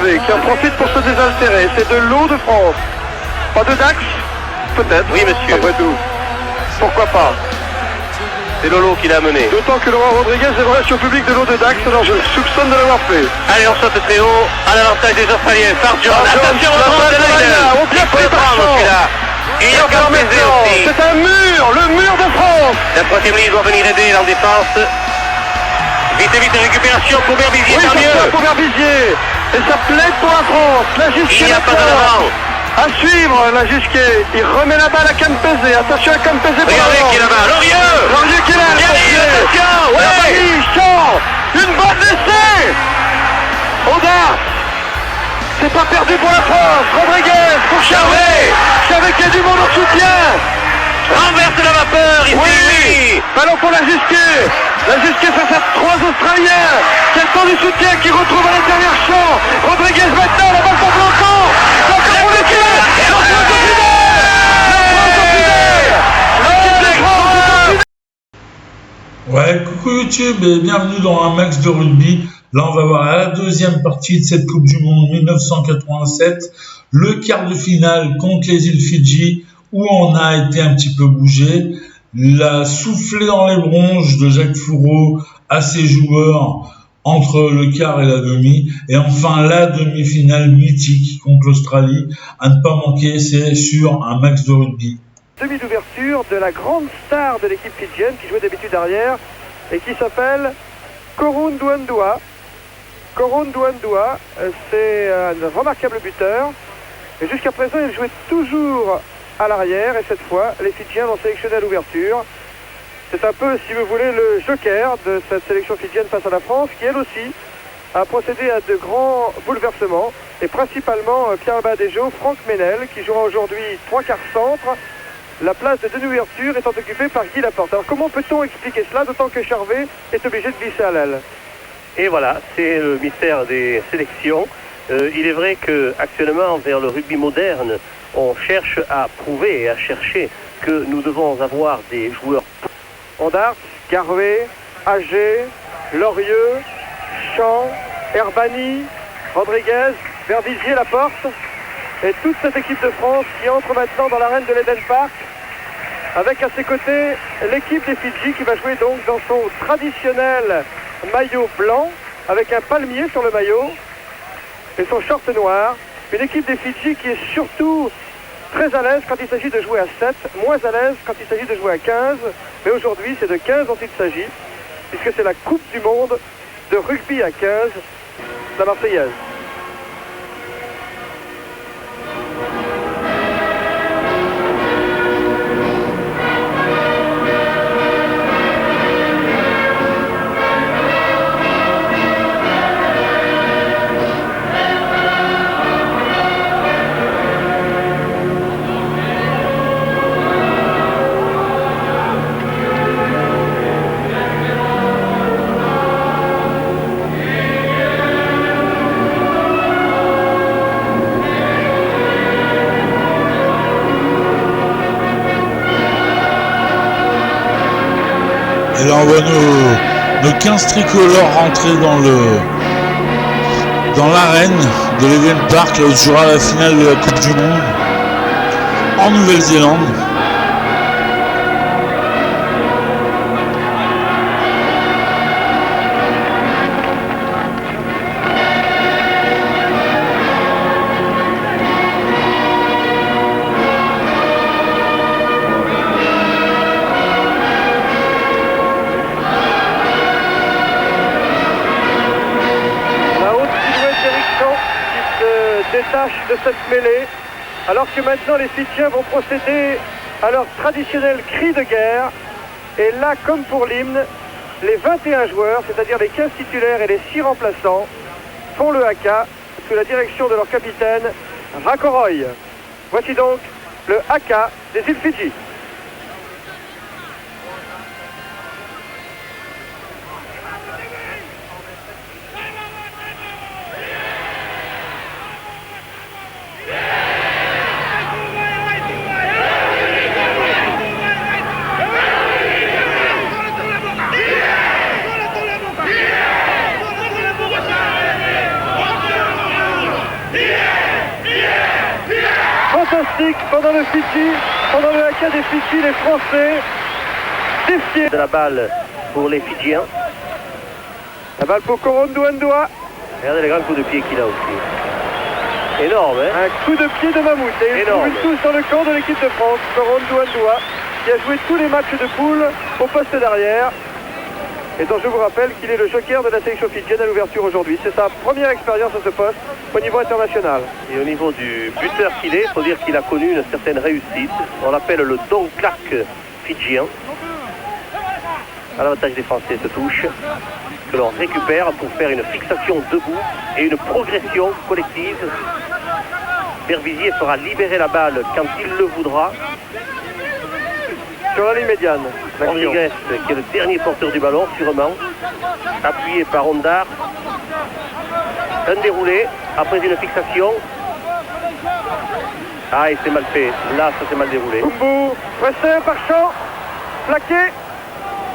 lever, qui en profite pour se désaltérer. C'est de l'eau de France. Pas de Dax? Peut-être. Oui, monsieur. Après tout. Pourquoi pas? C'est Lolo qui l'a amené. D'autant que Laurent Rodriguez est relation publique de l'eau de Dax, alors je soupçonne de l'avoir fait. Allez, on saute très haut, à l'avantage des Australiens. Farjon, attention au on bien pris par celui-là. Et il y a Campese aussi. C'est un mur, le mur de France. La troisième ligne doit venir aider en défense. Vite, récupération pour Berbizier, oui, tant mieux. Pour Berbizier. Et ça plaide pour la France. La Gisquet. Il n'y a pas de l'avant. À suivre, la Gisquet. Il remet la balle à Campese. Attention à Campese. Regardez qui est là-bas. Laurieux qui est là. Attention. Ouais. Champ. Une bonne essai. Audace. C'est pas perdu pour la France. Rodriguez pour Charvet. Charvet qui a du monde en soutien. Renverse la vapeur ici. Oui. Ballon pour la Gisquet. La Gisquet face à 3 Australiens. Quel temps du soutien qui retrouve à l'intérieur champ. Rodriguez maintenant, la balle pour Blanco. Blanco pour l'équipe. La France au final. Ouais, coucou YouTube et bienvenue dans un max de rugby. Là, on va voir la deuxième partie de cette Coupe du Monde 1987, le quart de finale contre les îles Fidji, où on a été un petit peu bougé. La soufflée dans les bronches de Jacques Fourreau à ses joueurs entre le quart et la demi. Et enfin, la demi-finale mythique contre l'Australie. À ne pas manquer, c'est sur un max de rugby. Demi d'ouverture de la grande star de l'équipe fidjienne qui jouait d'habitude arrière et qui s'appelle Korun Duandua. Korun Duandua, c'est un remarquable buteur. Et jusqu'à présent, il jouait toujours à l'arrière et cette fois, les Fidjiens l'ont sélectionné à l'ouverture. C'est un peu, si vous voulez, le joker de cette sélection fidjienne face à la France qui, elle aussi, a procédé à de grands bouleversements et principalement Pierre Badejo, Franck Ménel qui jouera aujourd'hui 3 quarts centre. La place de demi-ouverture étant occupée par Guy Laporte. Alors comment peut-on expliquer cela, d'autant que Charvet est obligé de glisser à l'aile? Et voilà, c'est le mystère des sélections. Il est vrai qu'actuellement, vers le rugby moderne, on cherche à prouver et à chercher que nous devons avoir des joueurs. Ondars, Garvey, Agé, Lorieux, Champ, Herbani, Rodriguez, Vervizier, Laporte et toute cette équipe de France qui entre maintenant dans l'arène de l'Eden Park avec à ses côtés l'équipe des Fidji qui va jouer donc dans son traditionnel maillot blanc avec un palmier sur le maillot et son short noir. Une équipe des Fidji qui est surtout très à l'aise quand il s'agit de jouer à 7, moins à l'aise quand il s'agit de jouer à 15. Mais aujourd'hui, c'est de 15 dont il s'agit, puisque c'est la Coupe du Monde de rugby à 15, la Marseillaise. Et là, on voit nos 15 tricolores rentrer dans l'arène de l'Eden Park, là où se jouera la finale de la Coupe du Monde en Nouvelle-Zélande. De cette mêlée, alors que maintenant les Fidjiens vont procéder à leur traditionnel cri de guerre. Et là, comme pour l'hymne, les 21 joueurs, c'est-à-dire les 15 titulaires et les 6 remplaçants, font le haka sous la direction de leur capitaine Rakoroy. Voici donc le haka des îles Fidji. pendant le Fidji, pendant le haka des Fidji, les Français défiés. De la balle pour les Fidjiens. La balle pour Korondu Ndua. Regardez les grands coups de pied qu'il a aussi. Énorme, hein? Un coup de pied de mammouth. Et ils trouvent tous dans le camp de l'équipe de France. Korondu Ndua, qui a joué tous les matchs de poule au poste d'arrière. Et dont je vous rappelle qu'il est le joker de la sélection fidjienne à l'ouverture aujourd'hui. C'est sa première expérience à ce poste au niveau international. Et au niveau du buteur qu'il est, il faut dire qu'il a connu une certaine réussite. On l'appelle le Don Clark fidjien. À l'avantage des Français, se touche, que l'on récupère pour faire une fixation debout et une progression collective. Berbizier fera libérer la balle quand il le voudra. Sur la ligne médiane. Rodriguez, qui est le dernier porteur du ballon, sûrement, appuyé par Ondar. Un déroulé, après une fixation. Ah, et c'est mal fait. Là, ça s'est mal déroulé. Kumbu, pressé par Champ, plaqué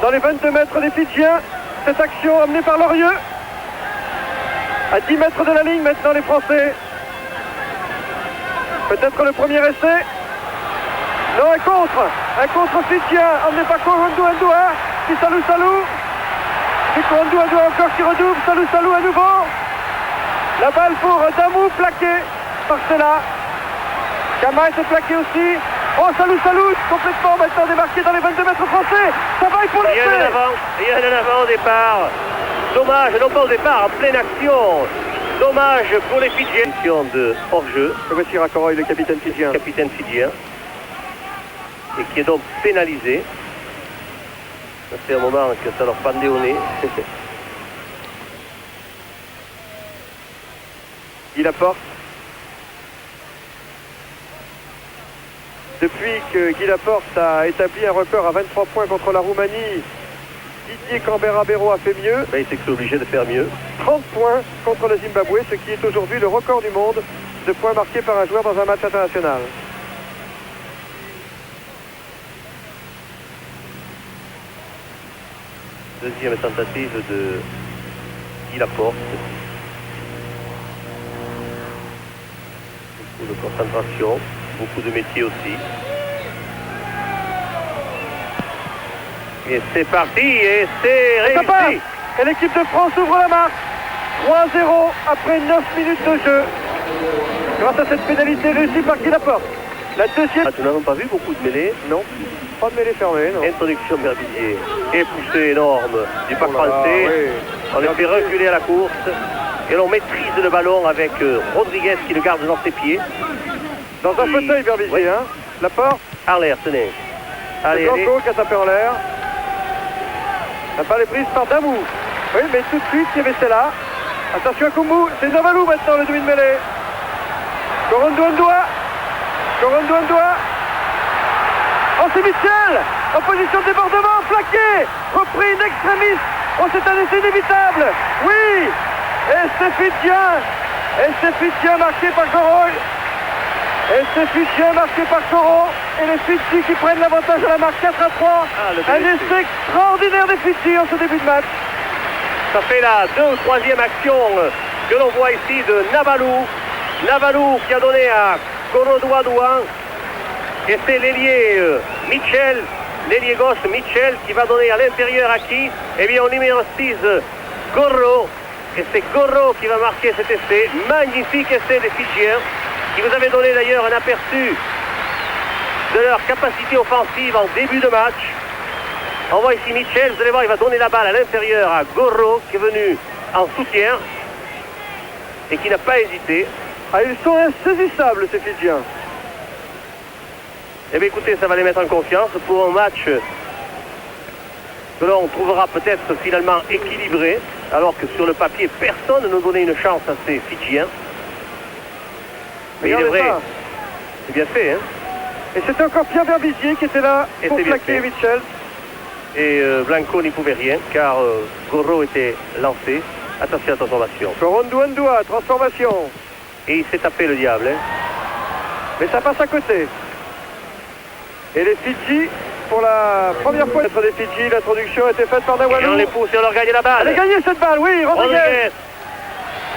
dans les 22 mètres des Fidjiens. Cette action amenée par Lorieux. À 10 mètres de la ligne maintenant les Français. Peut-être le premier essai. Non, un contre fidjien amené par Korondu Ndua. Qui Salou. C'est Korondu Ndua encore qui redouble. Salou à nouveau. La balle pour Damou, plaqué par Stella. Kama était plaqué aussi. Oh, Salou, complètement maintenant démarqué dans les 22 mètres français. Ça va, il faut lancer. Il y a un avant au départ. Dommage, non pas au départ, en pleine action. Dommage pour les Fidjiens. De hors-jeu. Le voici Rakoroy, le capitaine fidjien. Et qui est donc pénalisé. Ça fait un moment que ça leur pendait au nez. Guy Laporte. Depuis que Guy Laporte a établi un record à 23 points contre la Roumanie, Didier Canberra-Béraud a fait mieux. Ben, il s'est obligé de faire mieux. 30 points contre le Zimbabwe, ce qui est aujourd'hui le record du monde de points marqués par un joueur dans un match international. Deuxième tentative de Guy Laporte. Beaucoup de concentration, beaucoup de métier aussi. Et c'est parti, et c'est réussi. Et l'équipe de France ouvre la marque. 3-0 après 9 minutes de jeu. Grâce à cette pénalité réussie par Guy Laporte. La deuxième... Nous n'avons pas vu beaucoup de mêlées. Non, pas de mêlée fermée, non. Introduction Berbizier. Et poussée énorme du pack français. Oui. On les fait reculer à la course. Et l'on maîtrise le ballon avec Rodriguez qui le garde dans ses pieds. Dans un fauteuil, Berbizier, oui. hein. Laporte. En l'air, tenez. Allez, Blanco qui a tapé en l'air. La balle est prise par Damou. Oui, mais tout de suite, il y avait celle-là. Attention à Kumbu. C'est Navalou maintenant, le demi de mêlée. Korondu Ndua. Oh, c'est Michel. En position de débordement, plaqué. Repris in extremis. Oh, c'est un essai inévitable. Oui. Et c'est Fidjien marqué par Goroy. Et les Fidji qui prennent l'avantage à la marque 4-3. Un essai extraordinaire des Fidji en ce début de match. Ça fait la 2e ou 3e action que l'on voit ici de Navalou qui a donné à Korondu Ndua. Et c'est l'ailier Mitchell, l'ailier gauche Mitchell qui va donner à l'intérieur à qui? Eh bien, au numéro 6, Gorro. Et c'est Gorro qui va marquer cet essai. Magnifique essai des Fidjiens, qui vous avait donné d'ailleurs un aperçu de leur capacité offensive en début de match. On voit ici Mitchell, vous allez voir, il va donner la balle à l'intérieur à Gorro, qui est venu en soutien et qui n'a pas hésité. Ah, ils sont insaisissables, ces Fidjiens. Eh bien écoutez, ça va les mettre en confiance pour un match que l'on trouvera peut-être finalement équilibré, alors que sur le papier, personne ne donnait une chance à ces Fidjiens. Mais il est vrai, c'est bien fait, hein. Et c'était encore Pierre Berbizier qui était là pour plaquer Mitchell. Et Blanco n'y pouvait rien, car Gorro était lancé. Attention à la transformation. Korondu Ndua, transformation. Et il s'est tapé le diable, hein. Mais ça passe à côté. Et les Fidji, pour la première fois d'être des Fidji, l'introduction a été faite par Nawalu. Et on les pousse et on leur gagne la balle. Elle a gagné cette balle, oui, Rodriguez.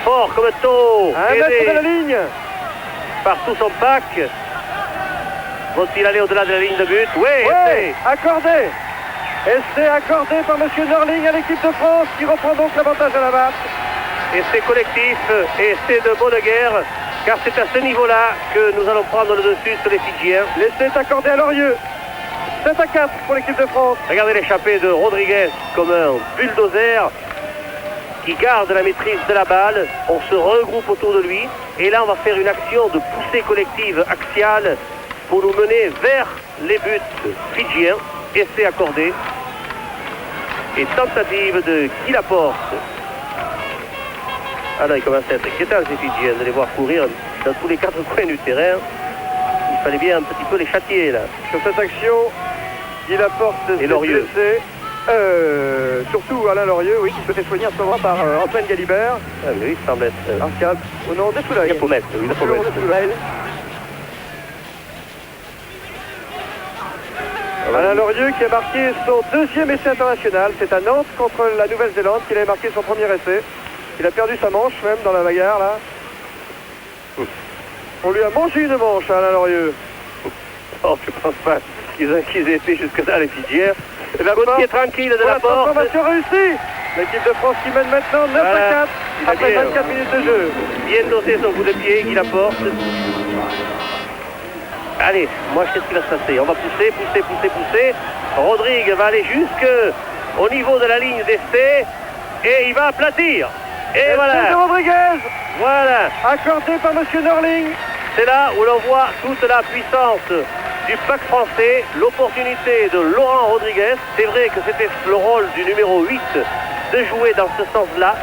Fort comme taux. À 1 mètre de la ligne. Par tout son pack. Vont-ils aller au-delà de la ligne de but? Oui, Ouais, accordé. Essai accordé par M. Norling à l'équipe de France qui reprend donc l'avantage à la batte. essai collectif, essai de bonne guerre, car c'est à ce niveau-là que nous allons prendre le dessus sur les Fidjiens. L'essai est accordé à Lorieux. 7-4 pour l'équipe de France. Regardez l'échappée de Rodriguez comme un bulldozer qui garde la maîtrise de la balle. On se regroupe autour de lui et là on va faire une action de poussée collective axiale pour nous mener vers les buts fidjiens. Essai accordé et tentative de Guy Laporte. Ah là, il commence à être inquiétant ces Fidjiens de les voir courir dans tous les quatre coins du terrain. Il fallait bien un petit peu les châtier là. Sur cette action, Guy Laporte et Lorieux. Surtout Alain Lorieux, oui, qui se fait soigner en ce moment par Antoine Galibert. Ah oui, il semble être... Arcade, au nom des Soulailles. Il faut mettre, oui, il faut mettre. Alain Lorieux qui a marqué son deuxième essai international. C'est à Nantes contre la Nouvelle-Zélande qu'il avait marqué son premier essai. Il a perdu sa manche même dans la bagarre là. On lui a mangé une manche à Alain Lorieux. Oh, je pense pas qu'ils aient été jusque-là les Fidjiens. La côté tranquille de la porte. Transformation réussie. L'équipe de France qui mène maintenant 9-4 après 24 minutes de jeu. Bien doté son coup de pied, Guy Laporte. Allez, moi je sais ce qui va se passer. On va pousser. Rodrigue va aller jusqu'au niveau de la ligne d'essai et il va aplatir. Et voilà. De Rodriguez. Voilà. Accordé par M. Norling. C'est là où l'on voit toute la puissance du pack français, l'opportunité de Laurent Rodriguez. C'est vrai que c'était le rôle du numéro 8 de jouer dans ce sens-là,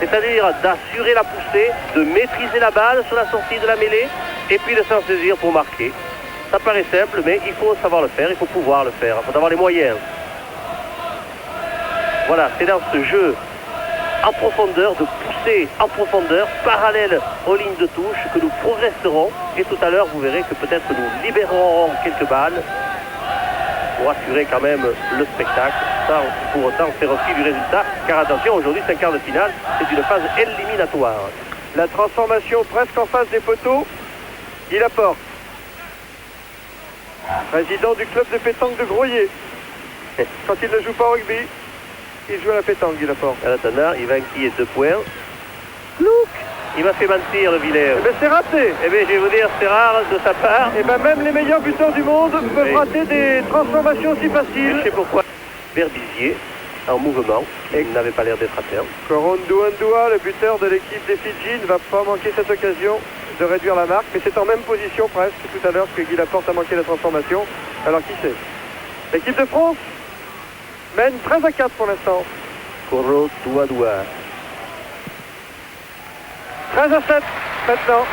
c'est-à-dire d'assurer la poussée, de maîtriser la balle sur la sortie de la mêlée et puis de s'en saisir pour marquer. Ça paraît simple, mais il faut savoir le faire, il faut pouvoir le faire, il faut avoir les moyens. Voilà, c'est dans ce jeu en profondeur, de pousser en profondeur, parallèle aux lignes de touche, que nous progresserons. Et tout à l'heure, vous verrez que peut-être nous libérerons quelques balles pour assurer quand même le spectacle, sans pour autant faire aussi du résultat. Car attention, aujourd'hui, c'est un quart de finale, c'est une phase éliminatoire. La transformation presque en face des poteaux. Guy Laporte, président du club de pétanque de Groyer. Quand il ne joue pas au rugby, il joue à la pétanque, Guy Laporte. En attendant, il va enquiller 2 points. Il m'a fait mentir, le vilain. Eh bien, c'est raté. Eh bien, je vais vous dire, c'est rare de sa part. Eh bien, même les meilleurs buteurs du monde peuvent rater des transformations aussi faciles. Je sais pourquoi. Verbizier, en mouvement, et il n'avait pas l'air d'être à terme. Korondu Andua, le buteur de l'équipe des Fidji, ne va pas manquer cette occasion de réduire la marque, mais c'est en même position presque tout à l'heure que Guy Laporte a manqué la transformation. Alors qui sait? L'équipe de France mène 13-4 pour l'instant. Koro Douadoua. 13-7 maintenant.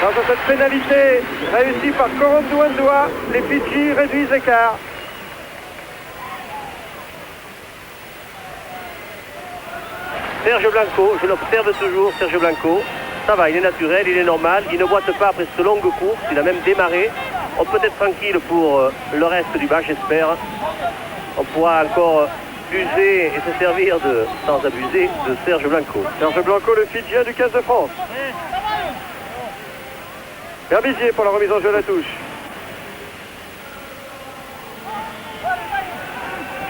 Grâce à cette pénalité réussie par Korondu Andua, les Fidji réduisent l'écart. Serge Blanco, je l'observe toujours, Serge Blanco. Ça va, il est naturel, il est normal, il ne boite pas après cette longue course, il a même démarré. On peut être tranquille pour le reste du match, j'espère. On pourra encore user et se servir sans abuser, de Serge Blanco. Serge Blanco, le Fidjien du 15 de France. Verbizier pour la remise en jeu à la touche.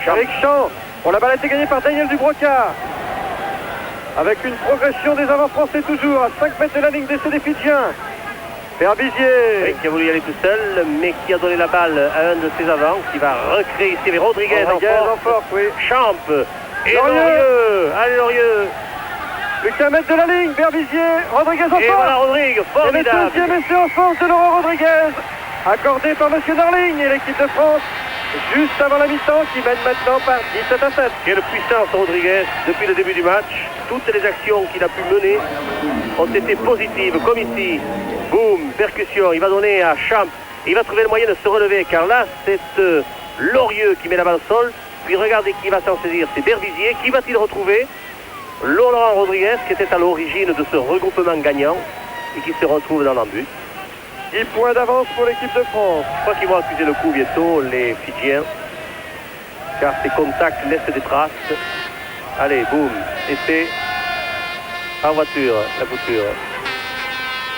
Eric Champ, pour la balle a été gagnée par Daniel Dubroca. Avec une progression des avants français toujours à 5 mètres de la ligne d'essai des Fidjiens. Verbizier. Oui, qui a voulu y aller tout seul, mais qui a donné la balle à un de ses avants, qui va recréer ici. Rodriguez en force, oui. Champ et Lorieux. Allez Lorieux. Plus qu'un mètre de la ligne, Verbizier, Rodriguez en force. Et voilà Rodriguez, formidable. Et le deuxième essai en force de Laurent Rodriguez, accordé par M. Darling et l'équipe de France, juste avant la mi-temps, qui mène maintenant par 17-7. Quelle puissance Rodriguez depuis le début du match. Toutes les actions qu'il a pu mener ont été positives, comme ici. Boum, percussion, il va donner à Champ. Il va trouver le moyen de se relever, car là, c'est Lorieux qui met la balle au sol. Puis regardez qui va s'en saisir, c'est Verbizier. Qui va-t-il retrouver? Laurent Rodriguez, qui était à l'origine de ce regroupement gagnant et qui se retrouve dans l'embut. 10 points d'avance pour l'équipe de France. Je crois qu'ils vont accuser le coup bientôt, les Fidjiens, car ces contacts laissent des traces. Allez, boum, essai en voiture, la bouture.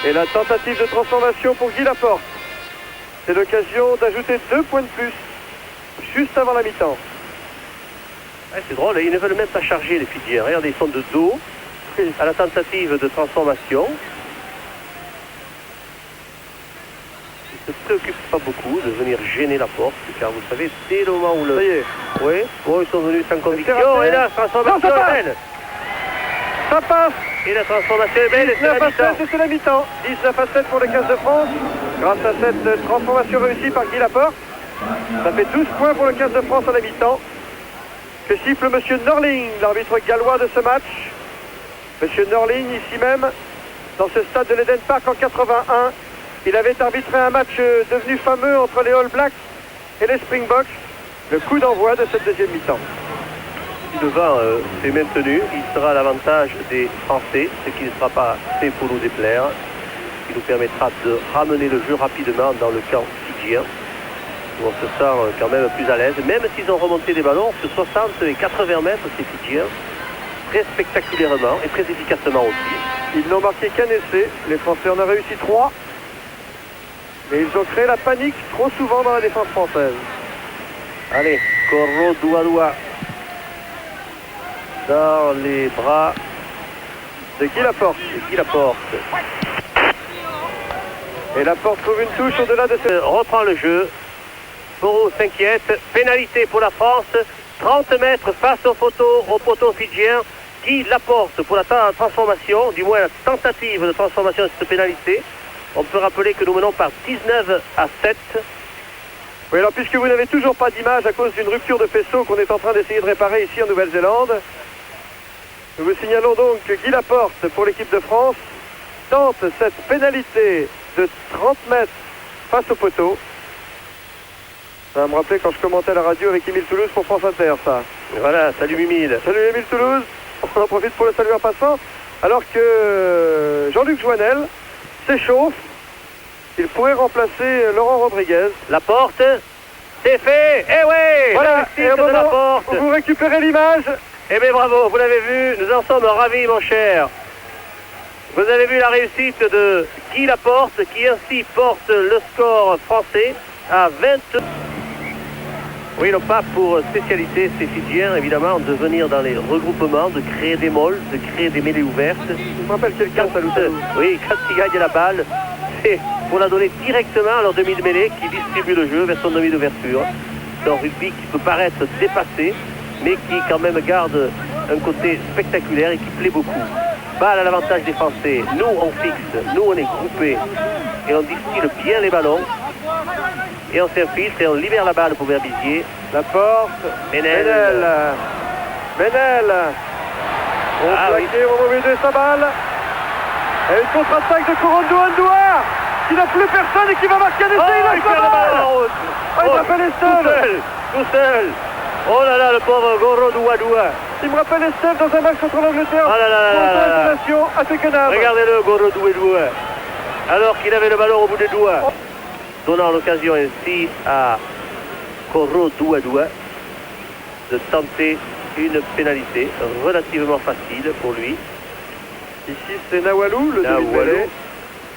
Et la tentative de transformation pour Guy Laporte. C'est l'occasion d'ajouter 2 points de plus, juste avant la mi-temps. Ouais, c'est drôle, ils ne veulent même pas charger les Fidjiens. Regardez, ils sont de dos à la tentative de transformation. Ils ne se préoccupent pas beaucoup de venir gêner la porte, car vous savez, dès le moment où le... Ça y est. Oui, bon, ils sont venus sans conviction, raté. et la transformation Non, ça est belle. Ça passe. Et la transformation est belle, et c'est 19 la à 7 mi-temps. et c'est la mi-temps. 19 à 7 pour le 15 de France. Grâce à cette transformation réussie par Guy Laporte. Ça fait 12 points pour le 15 de France à la mi-temps. Que siffle M. Norling, l'arbitre gallois de ce match. M. Norling, ici même, dans ce stade de l'Eden Park en 81. Il avait arbitré un match devenu fameux entre les All Blacks et les Springboks. Le coup d'envoi de cette deuxième mi-temps. Si le vent s'est maintenu, il sera à l'avantage des Français, ce qui ne sera pas fait pour nous déplaire. Il nous permettra de ramener le jeu rapidement dans le camp fidjien, où on se sent quand même plus à l'aise. Même s'ils ont remonté des ballons sur 60 et 80 mètres, ces Fidjiens, très spectaculairement et très efficacement aussi. Ils n'ont marqué qu'un essai. Les Français en ont réussi 3. Mais ils ont créé la panique trop souvent dans la défense française. Allez, Corro Douadoua dans les bras De Guy Laporte. de Guy Laporte. Et Laporte trouve une touche au-delà de ce... Reprend le jeu. Boro s'inquiète. Pénalité pour la France. 30 mètres face au poteau fidjien. Guy Laporte pour la transformation, du moins la tentative de transformation de cette pénalité. On peut rappeler que nous menons par 19 à 7. Oui, alors puisque vous n'avez toujours pas d'image à cause d'une rupture de faisceau qu'on est en train d'essayer de réparer ici en Nouvelle-Zélande, nous vous signalons donc que Guy Laporte pour l'équipe de France tente cette pénalité de 30 mètres face au poteau. Ça va me rappeler quand je commentais à la radio avec Émile Toulouse pour France Inter, ça. Voilà, salut Mimile. Salut Émile Toulouse, on en profite pour le saluer en passant, alors que Jean-Luc Joinel s'échauffe. Il pourrait remplacer Laurent Rodriguez. Laporte, c'est fait. Eh ouais, Voilà, et au de moment Laporte. où vous récupérez l'image, Eh bien bravo, vous l'avez vu, nous en sommes ravis mon cher. Vous avez vu la réussite de Guy Laporte qui ainsi porte le score français à 20. Oui, non pas pour spécialité ces Fidjiens évidemment de venir dans les regroupements, de créer des molles, de créer des mêlées ouvertes. je me rappelle quelqu'un, Salou. Oui, quand ils gagnent la balle, c'est pour la donner directement à leur demi de mêlée qui distribue le jeu vers son demi d'ouverture. C'est un rugby qui peut paraître dépassé, mais qui quand même garde un côté spectaculaire et qui plaît beaucoup. Balle à l'avantage des Français. Nous, on fixe, nous, on est groupés et on distille bien les ballons. Et on s'infiltre et on libère la balle pour Verbizier. Laporte, Ménel. Ménel. On plaqué au milieu de sa balle. Et une contre-attaque de Corondouandoua qui n'a plus personne et qui va marquer un essai. Il perd la balle en route. Il me rappelle Estelle. Tout seul. Oh là là, le pauvre Goro Douadoua. Il me rappelle Estelle dans un match contre l'Angleterre. Oh là là là là là. À Twickenham. Regardez-le, Goro Douadoua. Alors qu'il avait le ballon au bout des doigts. Donnant l'occasion ainsi à Corro Douadoua de tenter une pénalité relativement facile pour lui. Ici c'est Nawalou, le demi-mêlée.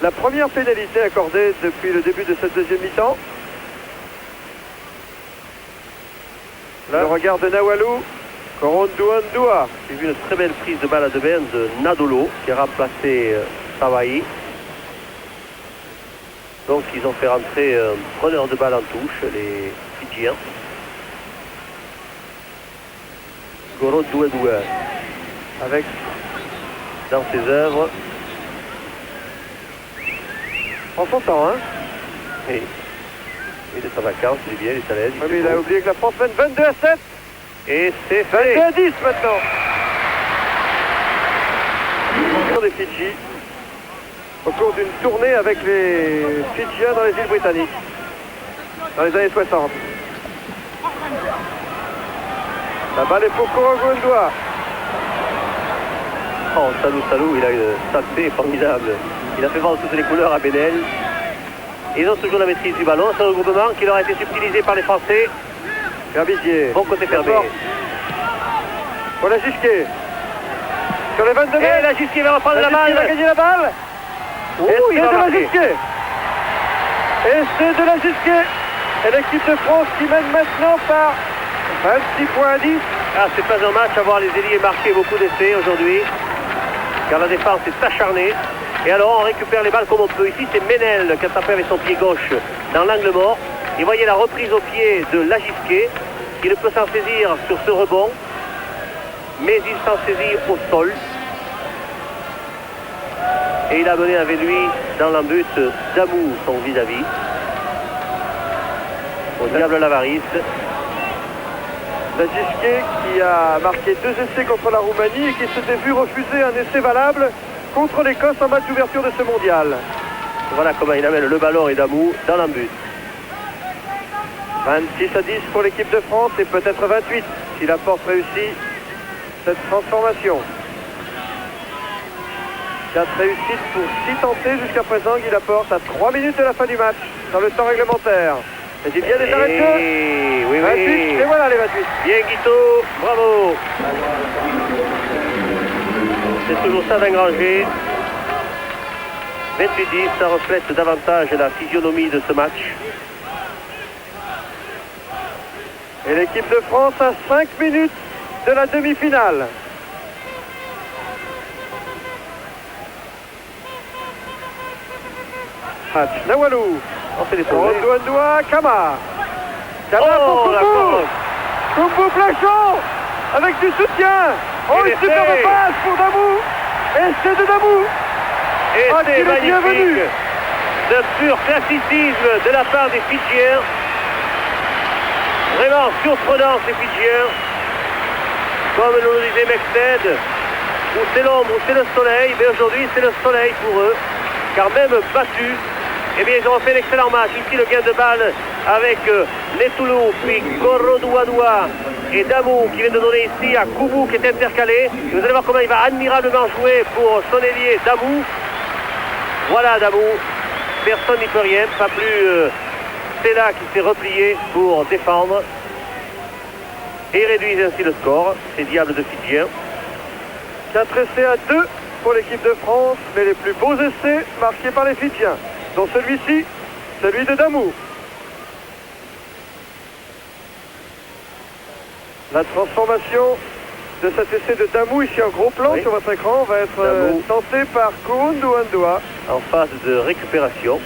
La première pénalité accordée depuis le début de cette deuxième mi-temps. Le regard de Nawalou, Corondouandoua. J'ai vu une très belle prise de balle à deux mains de Nadolo qui a remplacé Savaï. Donc ils ont fait rentrer un preneur de balle en touche, les Fidjiens. Goro Douadoua avec dans ses œuvres. En son temps, hein. Oui. Il est en vacances, il est bien, il est à l'aise. Oui, mais il a oublié que la France mène 22 à 7. Et c'est 22 fait. à 10 maintenant. Des Fidji au cours d'une tournée avec les Fidjiens dans les îles Britanniques dans les années 60. La balle est pour Corondouandoua. Oh, Salou, il a une santé formidable. Il a fait vendre toutes les couleurs à Bénel. Ils ont toujours la maîtrise du ballon. C'est un regroupement qui leur a été subtilisé par les Français. Verbizier. Bon côté fermé. Pour la Gisquet. Sur les 22 mètres. Et la Gisquet va reprendre la balle. Il va gagner la balle. Il va marquer. Et c'est de la Gisquet. Et l'équipe de France qui mène maintenant par 26 points à 10. Ah, c'est pas un match à voir les ailiers marquer beaucoup d'essais aujourd'hui, car la défense est acharnée. Et alors on récupère les balles comme on peut. Ici c'est Ménel qui a tapé avec son pied gauche dans l'angle mort. Et voyez la reprise au pied de Lagisquet, qui ne peut s'en saisir sur ce rebond, mais il s'en saisit au sol. Et il a mené avec lui dans l'embut Damou, son vis-à-vis. Au diable l'avarice. Lagisquet qui a marqué 2 essais contre la Roumanie et qui s'était vu refuser un essai valable contre l'Écosse en match d'ouverture de ce mondial. Voilà comment il amène le ballon et Damou dans l'embut. 26 à 10 pour l'équipe de France et peut-être 28 si la Porte réussit cette transformation. 4 réussites pour 6 tentés jusqu'à présent. Guy Laporte à 3 minutes de la fin du match dans le temps réglementaire. Et il bien des arrêts de jeu. Oui, 28, oui. et voilà les 28. Bien Guito, bravo. C'est toujours ça d'engranger. 28-10, ça reflète davantage la physionomie de ce match. Et l'équipe de France à 5 minutes de la demi-finale. Hatch, Nawalou. On fait des Rondoa, Kama. Kama pour Koumou. Koumou Plachon avec du soutien. Oh, une superbe passe pour Damou. Et c'est de Damou. Et c'est magnifique. Bienvenu. De pur classicisme de la part des Fidjiens. Vraiment surprenant ces Fidjiens. Comme nous le disait Mexted, où c'est l'ombre, où c'est le soleil, mais aujourd'hui c'est le soleil pour eux. Car même battus, eh bien ils ont fait un excellent match. Ici le gain de balle avec Netoulou, puis Korodouadoua et Damou qui vient de donner ici à Koumou qui est intercalé. Et vous allez voir comment il va admirablement jouer pour son ailier Damou. Voilà Damou, personne n'y peut rien, pas plus Stella qui s'est replié pour défendre. Et réduisent ainsi le score, ces diables de Fidjiens. 4 essais à 2 pour l'équipe de France, mais les plus beaux essais marqués par les Fidjiens, dont celui-ci, celui de Damou. La transformation de cet essai de Damou, ici en gros plan sur votre écran, va être tentée par Koundouandoua. En phase de récupération.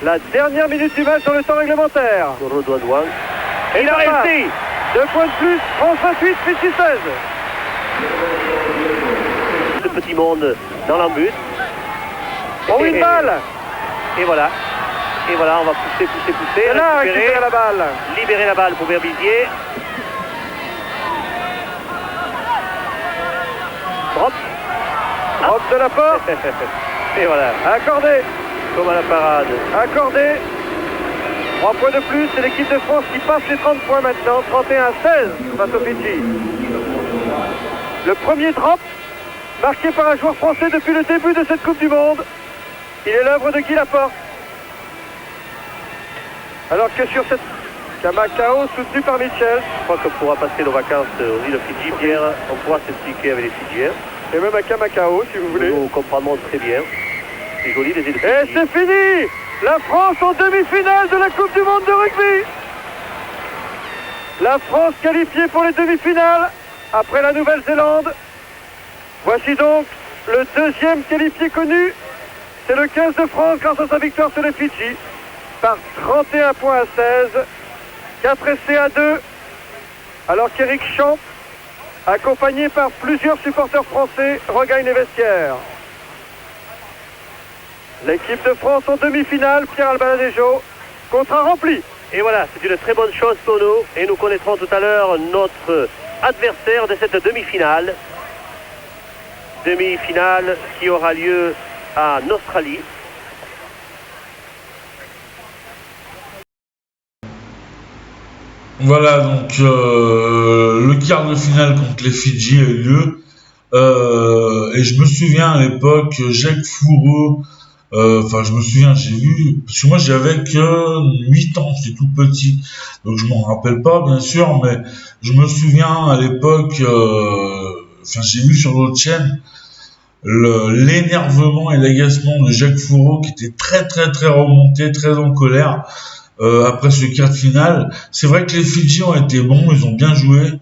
La dernière minute du match dans le temps réglementaire. Korodouadoua. Et il a réussi. 2 points de plus, France 28, Fidji 16. Ce petit monde dans l'embut. Oh, une balle. Et voilà. Et voilà, on va pousser. Et là, récupérer la balle. Libérer la balle pour Berbizier. Drop. Drop de la porte. Et voilà. Accordé. Comme à la parade. Accordé. 3 points de plus, c'est l'équipe de France qui passe les 30 points maintenant. 31-16 face au Fidji. Le premier drop marqué par un joueur français depuis le début de cette Coupe du Monde. Il est l'œuvre de Guy Laporte. Alors que sur cette Kamakao soutenu par Mitchell. Je crois qu'on pourra passer nos vacances aux îles Fidji. Pierre, on pourra s'expliquer avec les Fidjiens. Et même à Kamakao si vous voulez. Nous comprendrons très bien. C'est joli les îles Fidji. Et c'est fini. La France en demi-finale de la Coupe du Monde de rugby. La France qualifiée pour les demi-finales après la Nouvelle-Zélande. Voici donc le deuxième qualifié connu. C'est le 15 de France grâce à sa victoire sur les Fidji par 31 points à 16. 4 essais à 2. Alors qu'Éric Champ, accompagné par plusieurs supporters français, regagne les vestiaires. L'équipe de France en demi-finale, Pierre Albaladejo, contrat rempli. Et voilà, c'est une très bonne chose pour nous. Et nous connaîtrons tout à l'heure notre adversaire de cette demi-finale. Demi-finale qui aura lieu en Australie. Voilà, donc le quart de finale contre les Fidji a eu lieu. Et je me souviens à l'époque, Jacques Foureux, je me souviens, j'ai vu, parce que moi j'avais que 8 ans, j'étais tout petit, donc je m'en rappelle pas bien sûr, mais je me souviens à l'époque, j'ai vu sur l'autre chaîne l'énervement et l'agacement de Jacques Fourreau qui était très très très remonté, très en colère après ce quart de finale. C'est vrai que les Fidji ont été bons, ils ont bien joué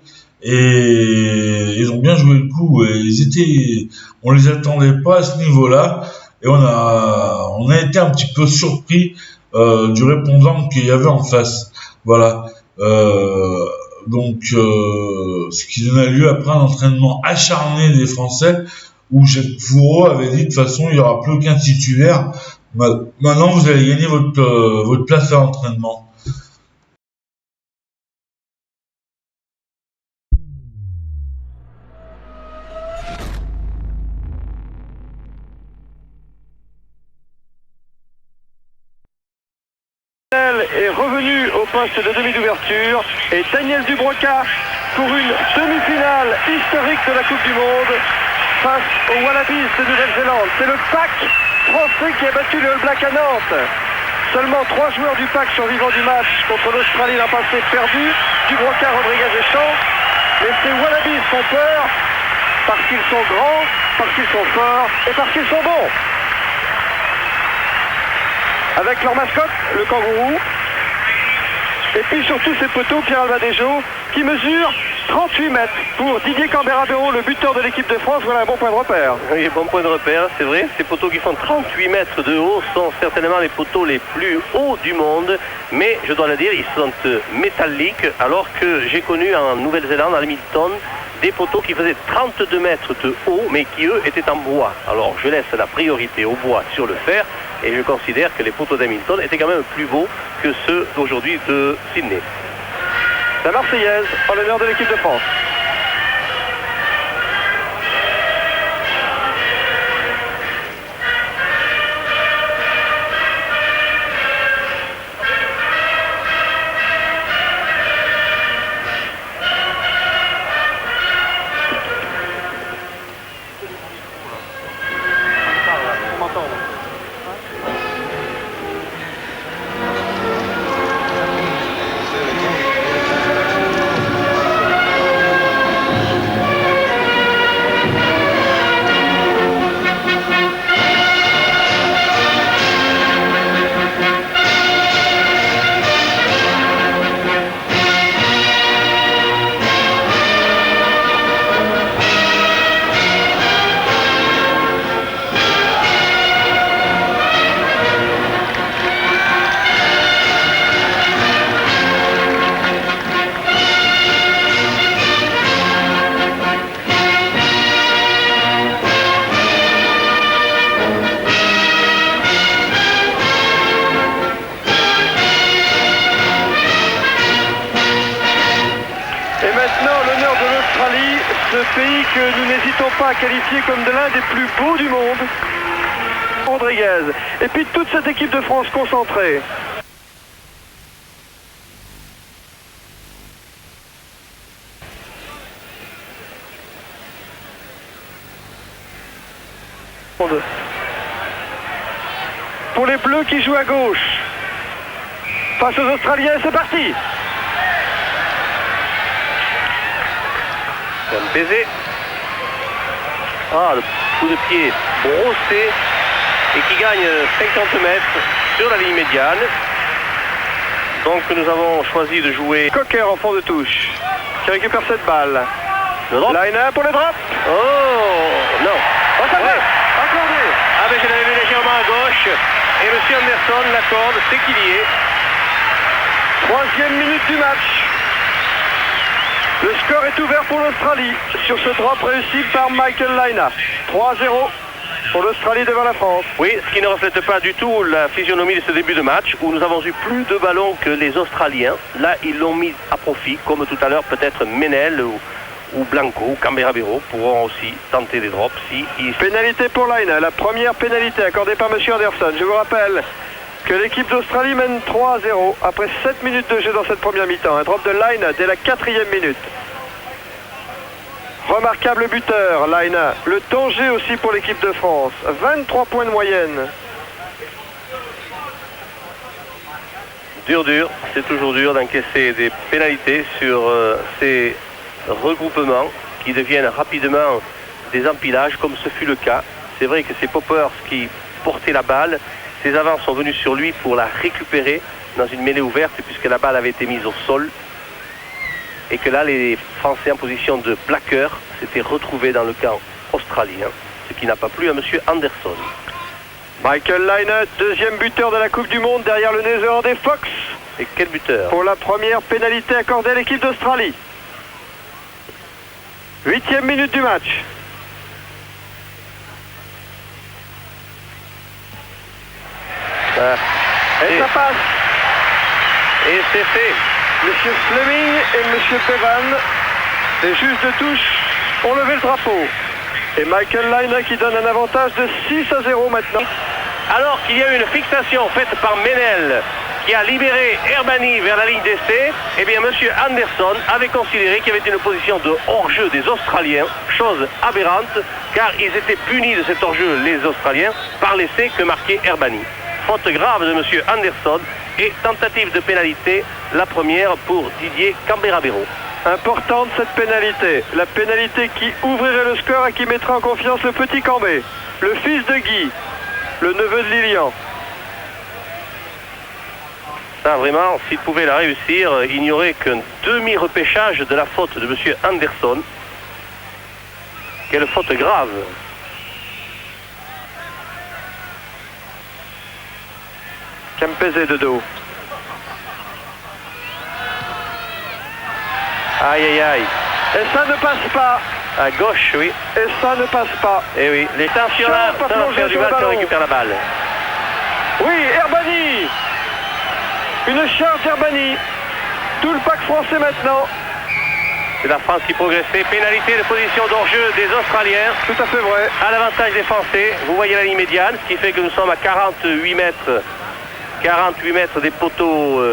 et ils ont bien joué le coup. Et on les attendait pas à ce niveau-là et on a été un petit peu surpris du répondant qu'il y avait en face. Voilà. Ce qui donna lieu après un entraînement acharné des Français où Jacques Fourreau avait dit de toute façon il n'y aura plus aucun titulaire. Maintenant vous allez gagner votre place à l'entraînement. Est revenu au poste de demi d'ouverture et Daniel Dubroca pour une demi-finale historique de la Coupe du Monde face aux Wallabies de Nouvelle-Zélande. C'est le pack français qui a battu le All Black à Nantes. Seulement 3 joueurs du pack survivants du match contre l'Australie l'an passé perdu, Dubroca, Rodriguez et Champ. Mais ces Wallabies font peur parce qu'ils sont grands, parce qu'ils sont forts et parce qu'ils sont bons. Avec leur mascotte, le kangourou, et puis surtout ces poteaux, Pierre Albadejo, qui mesure 38 mètres. Pour Didier Cambera-Béraud, le buteur de l'équipe de France, voilà un bon point de repère. Oui, bon point de repère, c'est vrai. Ces poteaux qui font 38 mètres de haut sont certainement les poteaux les plus hauts du monde, mais je dois le dire, ils sont métalliques, alors que j'ai connu en Nouvelle-Zélande, à Hamilton, des poteaux qui faisaient 32 mètres de haut, mais qui eux étaient en bois. Alors je laisse la priorité au bois sur le fer, et je considère que les poteaux d'Hamilton étaient quand même plus beaux que ceux d'aujourd'hui de Sydney. La Marseillaise en l'honneur de l'équipe de France. Ce pays que nous n'hésitons pas à qualifier comme de l'un des plus beaux du monde. Rodriguez. Et puis toute cette équipe de France concentrée. Pour les Bleus qui jouent à gauche. Face aux Australiens, c'est parti. C'est un baiser. Ah, le coup de pied brossé et qui gagne 50 mètres sur la ligne médiane. Donc nous avons choisi de jouer Cocker en fond de touche qui récupère cette balle. Le drop. Line-up pour le drop. Oh non. Accordé. Accordé. Ah ben je l'avais vu légèrement à gauche et M. Anderson l'accorde, c'est qu'il y est. 3e minute du match. Le score est ouvert pour l'Australie sur ce drop réussi par Michael Laina. 3-0 pour l'Australie devant la France. Oui, ce qui ne reflète pas du tout la physionomie de ce début de match où nous avons eu plus de ballons que les Australiens. Là, ils l'ont mis à profit, comme tout à l'heure peut-être Menel ou Blanco ou Cambera-Béraud pourront aussi tenter des drops si ils... Pénalité pour Laina, la première pénalité accordée par M. Anderson. Je vous rappelle que l'équipe d'Australie mène 3-0 après 7 minutes de jeu dans cette première mi-temps. Un drop de Laina dès la 4e minute. Remarquable buteur, Laina. Le danger aussi pour l'équipe de France. 23 points de moyenne. Dur, c'est toujours dur d'encaisser des pénalités sur ces regroupements qui deviennent rapidement des empilages, comme ce fut le cas. C'est vrai que c'est Poppers qui portait la balle. Ses avants sont venus sur lui pour la récupérer dans une mêlée ouverte, puisque la balle avait été mise au sol. Et que là, les Français en position de plaqueur s'étaient retrouvés dans le camp australien, ce qui n'a pas plu à M. Anderson. Michael Laine, deuxième buteur de la Coupe du Monde derrière le Néo-Zélandais Fox. Et quel buteur! Pour la première pénalité accordée à l'équipe d'Australie. 8e minute du match. Et ça passe. Et c'est fait. Monsieur Fleming et Monsieur Bevan, les juges de touche, ont levé le drapeau. Et Michael Laine qui donne un avantage de 6-0 maintenant. Alors qu'il y a eu une fixation faite par Menel qui a libéré Herbani vers la ligne d'essai, eh bien M. Anderson avait considéré qu'il y avait une position de hors-jeu des Australiens, chose aberrante, car ils étaient punis de cet hors-jeu, les Australiens, par l'essai que marquait Herbani. Faute grave de M. Anderson et tentative de pénalité, la première pour Didier Cambera-Béraud. Importante cette pénalité, la pénalité qui ouvrirait le score et qui mettrait en confiance le petit Cambé, le fils de Guy, le neveu de Lilian. Ça vraiment, s'il pouvait la réussir, il n'y aurait qu'un demi-repêchage de la faute de M. Anderson. Quelle faute grave! Kempese de dos. Aïe aïe aïe. Et ça ne passe pas. À gauche, oui. Et ça ne passe pas. Et oui, les tensions là, ça va faire du mal pour récupérer la balle. Oui, Herbani. Une charge Herbani. Tout le pack français maintenant. C'est la France qui progressait. Pénalité de position d'hors-jeu des Australiens. Tout à fait vrai. À l'avantage des Français. Vous voyez la ligne médiane, ce qui fait que nous sommes à 48 mètres. 48 mètres des poteaux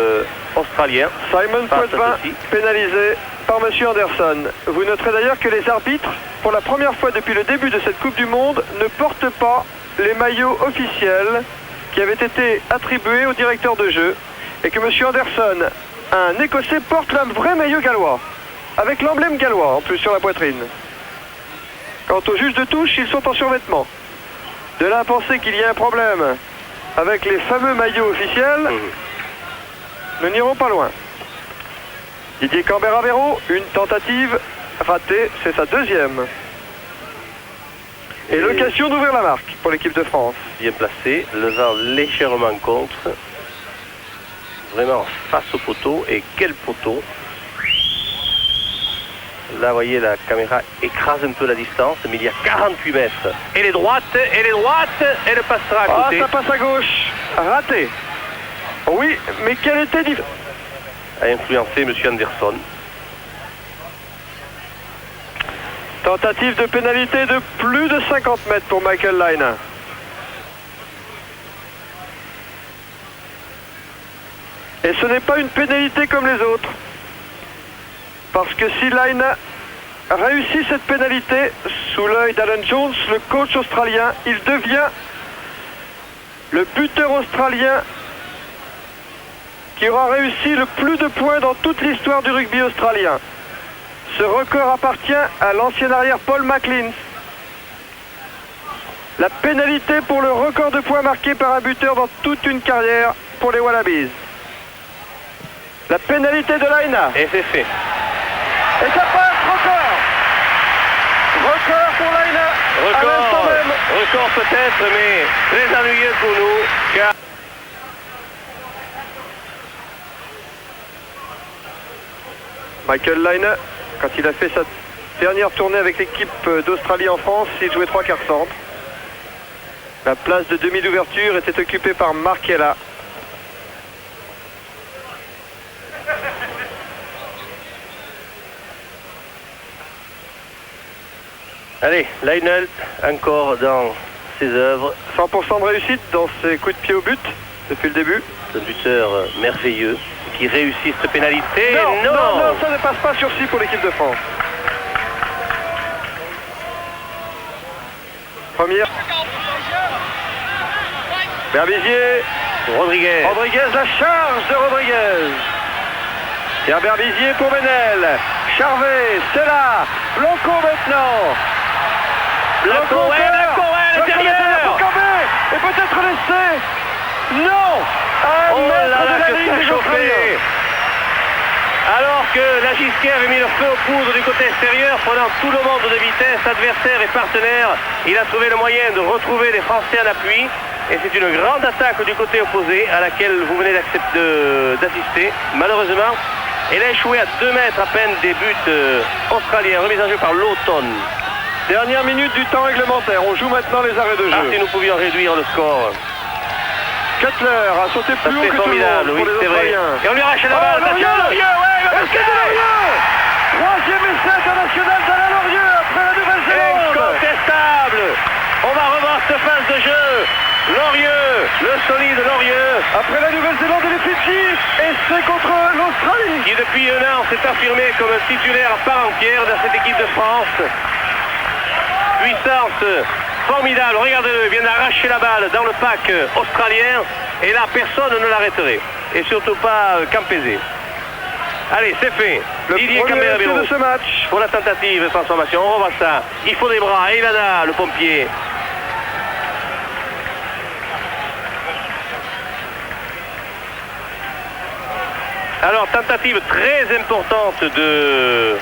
australiens. Simon Poitvin pénalisé par M. Anderson. Vous noterez d'ailleurs que les arbitres, pour la première fois depuis le début de cette Coupe du Monde, ne portent pas les maillots officiels qui avaient été attribués au directeur de jeu et que M. Anderson, un Écossais, porte le vrai maillot gallois, avec l'emblème gallois en plus sur la poitrine. Quant aux juges de touche, ils sont en survêtement. De là à penser qu'il y a un problème avec les fameux maillots officiels, nous n'irons pas loin. Didier Cambera-Béraud, une tentative ratée, c'est sa deuxième. Et l'occasion d'ouvrir la marque pour l'équipe de France. Bien placé, le vent légèrement contre. Vraiment face au poteau, et quel poteau! Là, vous voyez, la caméra écrase un peu la distance, mais il y a 48 mètres. Elle est droite, elle passera à côté. Ah, ça passe à gauche. Raté. Oui, mais quelle était a influencé M. Anderson. Tentative de pénalité de plus de 50 mètres pour Michael Laine. Et ce n'est pas une pénalité comme les autres. Parce que si Laine réussit cette pénalité sous l'œil d'Alan Jones, le coach australien, il devient le buteur australien qui aura réussi le plus de points dans toute l'histoire du rugby australien. Ce record appartient à l'ancien arrière Paul McLean. La pénalité pour le record de points marqué par un buteur dans toute une carrière pour les Wallabies. La pénalité de Laine. Et c'est fait. Et ça passe, record. Record pour Laine. Record peut-être, mais très ennuyeux pour nous, car... Michael Laine, quand il a fait sa dernière tournée avec l'équipe d'Australie en France, il jouait 3 quarts centre. La place de demi d'ouverture était occupée par Markella. Allez, Laine encore dans ses œuvres. 100% de réussite dans ses coups de pied au but depuis le début. Un buteur merveilleux qui réussit cette pénalité. Non, ça ne passe pas sur 6 pour l'équipe de France. Première. Berbizier. Rodriguez, la charge de Rodriguez. Pierre Berbizier pour Menel. Charvet, c'est là. Blanco maintenant. Blanco, ouais, l'intérieur. Pour Cambé. Et peut-être l'essai. Non. Oh là là, que ça chauffait. Alors que la Gisquet avait mis le feu aux poudres du côté extérieur, prenant tout le monde de vitesse, adversaire et partenaire, il a trouvé le moyen de retrouver les Français en appui. Et c'est une grande attaque du côté opposé à laquelle vous venez d'assister. Malheureusement, elle a échoué à 2 mètres à peine des buts australiens, remis en jeu par Lawton. Dernière minute du temps réglementaire. On joue maintenant les arrêts de jeu. Ah, si nous pouvions réduire le score. Cutler a sauté plus haut que tout le monde oui, pour les c'est vrai. Australiens. Et on lui arrache la balle. Lorieux, ouais, il va marquer. Troisième essai international d'Alain Lorieux après la Nouvelle-Zélande. Incontestable. On va revoir cette phase de jeu. Lorieux, le solide Lorieux. Après la Nouvelle-Zélande et les Fidji, essai contre l'Australie. Qui depuis un an s'est affirmé comme un titulaire à part entière dans cette équipe de France. Puissance formidable, regardez-le, il vient d'arracher la balle dans le pack australien et là personne ne l'arrêterait. Et surtout pas Campese. Allez, c'est fait. Le Didier premier essai de ce match. pour la tentative de transformation, on revoit ça. Il faut des bras, et il en a, le pompier. Alors, tentative très importante de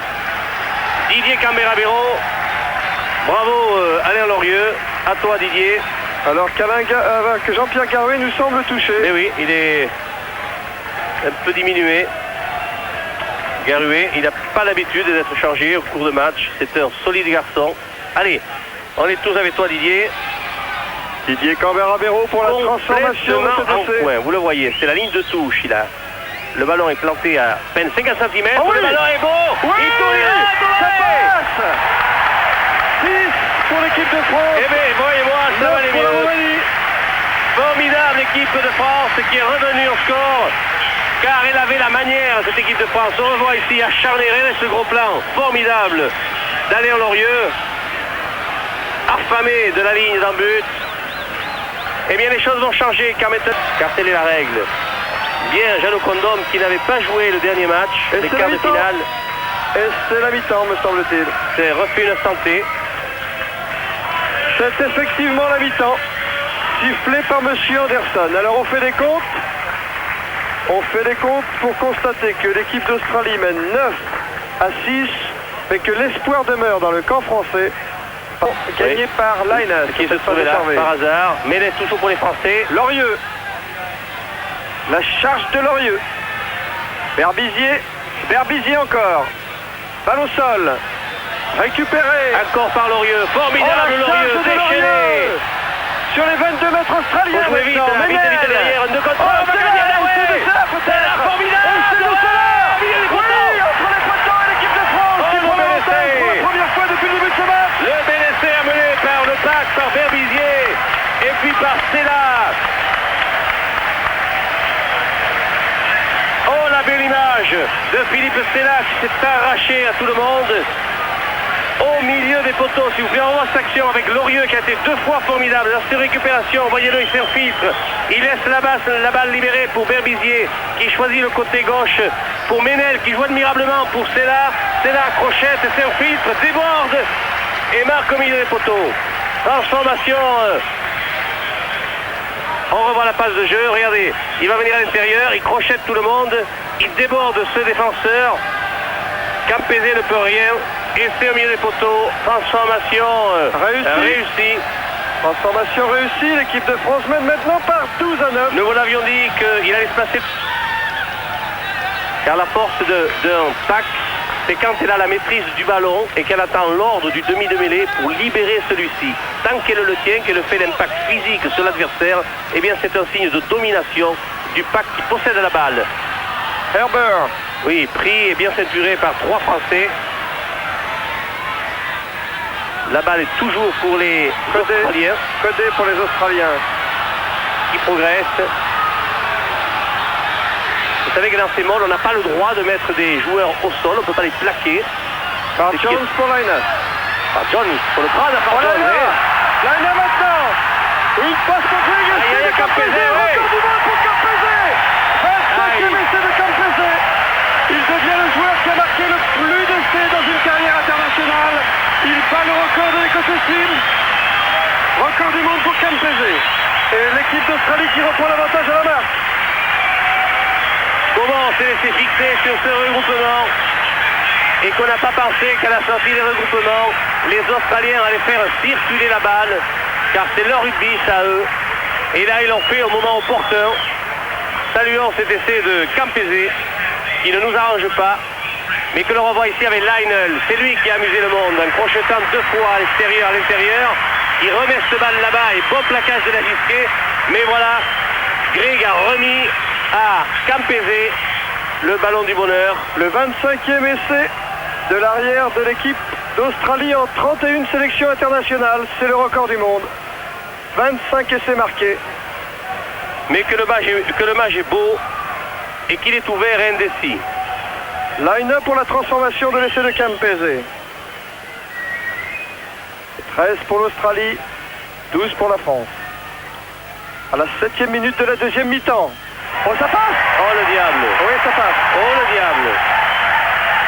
Didier Camberabero. Bravo Alain Lorieux. À toi Didier. Alors que Jean-Pierre Garouet nous semble touché. Mais oui, il est un peu diminué. Garouet, il n'a pas l'habitude d'être changé au cours de match. C'est un solide garçon. Allez, on est tous avec toi Didier. Didier Camberabero pour la transformation de cet essai. Ouais, vous le voyez, c'est la ligne de touche. Le ballon est planté à peine 50 cm. Oh oui. Le ballon est beau. Oui, il tourne, ça passe. 6 pour l'équipe de France. Eh bien, voyez-moi, ça va aller mieux. Formidable équipe de France qui est revenue au score. Car elle avait la manière, cette équipe de France. On revoit ici acharné, regardez ce gros plan. Formidable d'Alain Lorieux. Affamé de la ligne d'en but. Eh bien, les choses vont changer car telle est la règle. Bien, Jeannot Condom qui n'avait pas joué le dernier match, les quarts de finale. Et c'est la mi-temps, me semble-t-il. C'est refait une santé. C'est effectivement la mi-temps, sifflé par Monsieur Anderson. Alors on fait des comptes. On fait des comptes pour constater que l'équipe d'Australie mène 9-6, mais que l'espoir demeure dans le camp français, gagné par Lainez. Qui se trouvait là par hasard, mais il est toujours pour les Français. Lorieux. La charge de Lorieux. Berbizier encore. Balle au sol. Récupéré. Encore par Lorieux. Formidable Lorieux. Déchaîné. Sur les 22 mètres australiens. On vite, vite derrière. Une de contre. C'est là, formidable. C'est là. Oui, entre les poteaux et l'équipe de France. Qui prend l'avantage pour la première fois depuis le début de ce match. Le bel essai amené par le pack, par Berbizier. Et puis par Stella. Oh, la belle image de Philippe Stella qui s'est arraché à tout le monde. Au milieu des poteaux, s'il vous plaît, on voit cette action avec Lorieux qui a été 2 fois formidable. Dans cette récupération, voyez-le, il s'infiltre. Il laisse la balle libérée pour Berbizier qui choisit le côté gauche pour Ménel qui joue admirablement pour Stella. Stella crochette, s'infiltre, déborde et marque au milieu des poteaux. Transformation. On revoit la passe de jeu, regardez, il va venir à l'intérieur, il crochette tout le monde, il déborde ce défenseur. Campese ne peut rien. Essai au milieu des poteaux. Transformation réussie. Transformation réussie. L'équipe de France mène maintenant par 12-9. Nous vous l'avions dit qu'il allait se passer. Car la force d'un pack, c'est quand elle a la maîtrise du ballon et qu'elle attend l'ordre du demi de mêlée pour libérer celui-ci. Tant qu'elle le tient, qu'elle fait l'impact physique sur l'adversaire, eh bien c'est un signe de domination du pack qui possède la balle. Herbert. Oui, pris et bien ceinturé par 3 Français. La balle est toujours pour les Australiens. Codé pour les Australiens. Qui progressent. Vous savez que dans ces modes, on n'a pas le droit de mettre des joueurs au sol, on ne peut pas les plaquer. Par Jones pour Lainez. Par Jones, pour le prendre par Jones. Lainez maintenant. Une passe pour Rodriguez. Il y a Campese, encore du mal pour Campese. 25e essai de Campese. Il devient le joueur qui a marqué le plus d'essais dans une carrière internationale. Il bat le record de l'Écosse Sim. Campese. Et l'équipe d'Australie qui reprend l'avantage à la marque. Comment on s'est laissé fixer sur ce regroupement et qu'on n'a pas pensé qu'à la sortie des regroupements, les Australiens allaient faire circuler la balle, car c'est leur rugby, ça eux. Et là, ils l'ont fait au moment opportun. Saluons cet essai de Campese, qui ne nous arrange pas, mais que l'on revoit ici avec Lionel. C'est lui qui a amusé le monde en crochetant 2 fois à l'extérieur, à l'intérieur. Il remet cette balle là-bas et bon plaquage de la Gisquet. Mais voilà, Greg a remis à Campese le ballon du bonheur. Le 25e essai de l'arrière de l'équipe d'Australie en 31 sélections internationales. C'est le record du monde. 25 essais marqués. Mais que le match est beau et qu'il est ouvert et indécis. Line-up pour la transformation de l'essai de Campese. 13 pour l'Australie, 12 pour la France. À la 7e minute de la deuxième mi-temps. Oh, ça passe! Oh, le diable! Oui, ça passe. Oh, le diable!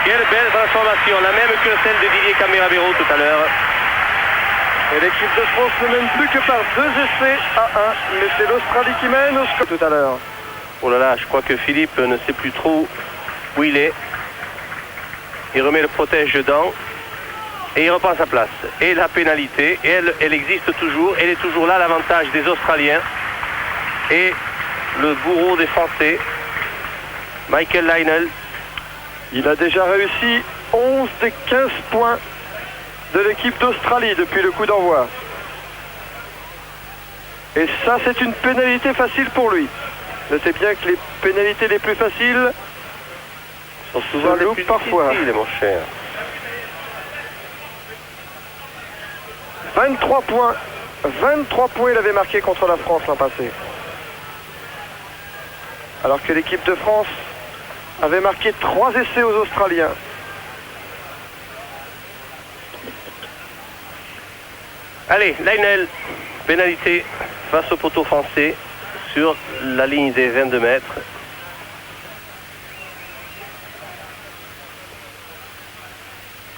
Quelle belle transformation, la même que celle de Didier Camérabero tout à l'heure. Et l'équipe de France ne mène plus que par 2 essais à 1. Mais c'est l'Australie qui mène au score tout à l'heure. Oh là là, je crois que Philippe ne sait plus trop où il est. Il remet le protège dedans. Et il reprend sa place. Et la pénalité, elle existe toujours. Elle est toujours là, l'avantage des Australiens. Et le bourreau des Français, Michael Lionel. Il a déjà réussi 11 des 15 points de l'équipe d'Australie depuis le coup d'envoi. Et ça, c'est une pénalité facile pour lui. Notez bien que les pénalités les plus faciles sont souvent les plus parfois. difficiles, mon cher. 23 points. 23 points il avait marqué contre la France l'an passé. Alors que l'équipe de France avait marqué 3 essais aux Australiens. Allez, Lionel, pénalité face au poteau français sur la ligne des 22 mètres.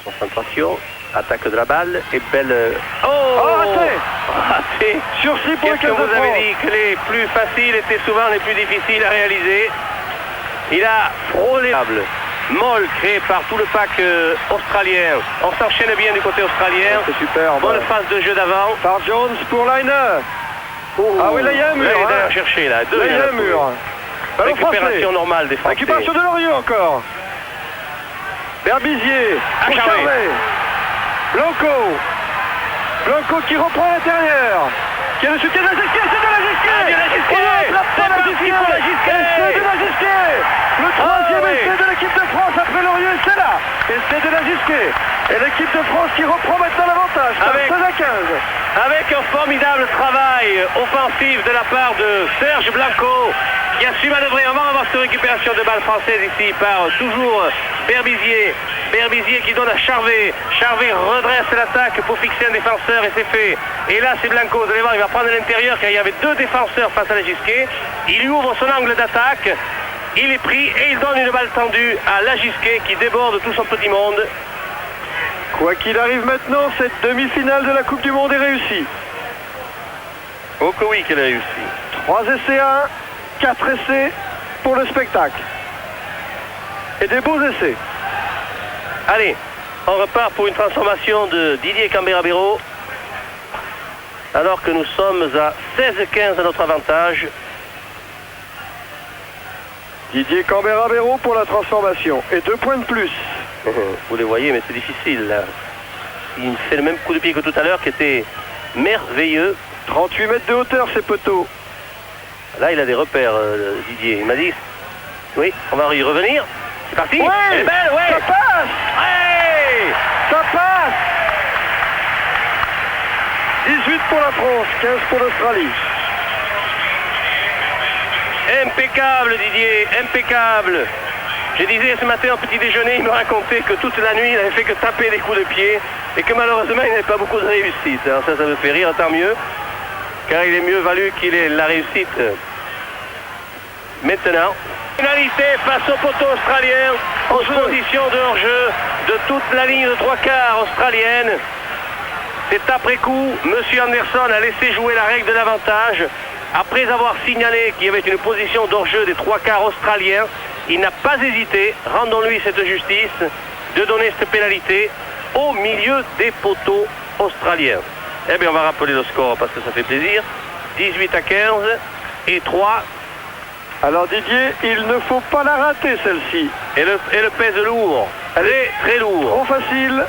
Concentration, attaque de la balle et belle... Raté. Sursis pour Qu'est-ce que vous avez dit que les plus faciles étaient souvent les plus difficiles à réaliser? Il a frôlé molle créé par tout le pack australien. On s'enchaîne bien du côté australien. C'est super. Bonne phase de jeu d'avant. Par Jones pour Liner. Ah oui, là il y a un mur. Là, il est chercher là. Là il y a un mur. Récupération normale des Français. Récupération de Lorieux encore. Berbizier. Pour Charvet. Blanco qui reprend à l'intérieur. Qui a le soutien de la Gisquet. C'est de la Gisquet. C'est la Gisquet. Le 3e essai de l'équipe de France après Lorieux, c'est là. Essai de la Gisquet. Et l'équipe de France qui reprend maintenant l'avantage. Par 16 à 15. Avec un formidable travail offensif de la part de Serge Blanco, qui a su manœuvrer. On va avoir cette récupération de balle française ici par toujours Berbizier. Berbizier qui donne à Charvet. Charvet redresse l'attaque pour fixer un défenseur et c'est fait. Et là c'est Blanco, vous allez voir, il va prendre l'intérieur car il y avait 2 défenseurs face à la Gisquet. Il lui ouvre son angle d'attaque. Il est pris et il donne une balle tendue à la Gisquet qui déborde tout son petit monde. Quoi qu'il arrive maintenant, cette demi-finale de la Coupe du Monde est réussie. Oh que oui qu'elle a réussi. 3 essais à 1, 4 essais pour le spectacle. Et des beaux essais. Allez, on repart pour une transformation de Didier Camérabero. Alors que nous sommes à 16-15 à notre avantage. Didier Camérabero pour la transformation. Et 2 points de plus. Vous les voyez, mais c'est difficile là. Il fait le même coup de pied que tout à l'heure qui était merveilleux. 38 mètres de hauteur ces poteaux. Là il a des repères Didier. Il m'a dit, oui, on va y revenir. C'est parti. Oui, elle est belle, ouais. Ça passe. Ouais. Ça passe. 18 pour la France, 15 pour l'Australie. Impeccable Didier, impeccable. Je disais ce matin au petit déjeuner, il me racontait que toute la nuit il n'avait fait que taper des coups de pied et que malheureusement il n'avait pas beaucoup de réussite. Alors ça me fait rire, tant mieux, car il est mieux valu qu'il ait la réussite. Maintenant, pénalité face au poteau australien, en position de hors-jeu de toute la ligne de 3/4 australienne. C'est après coup, M. Anderson a laissé jouer la règle de l'avantage. Après avoir signalé qu'il y avait une position d'hors-jeu des 3/4 australiens, il n'a pas hésité, rendons-lui cette justice, de donner cette pénalité au milieu des poteaux australiens. Eh bien, on va rappeler le score parce que ça fait plaisir. 18-15 et 3. Alors Didier, il ne faut pas la rater celle-ci. Elle pèse lourd. Elle est très lourd. Trop facile.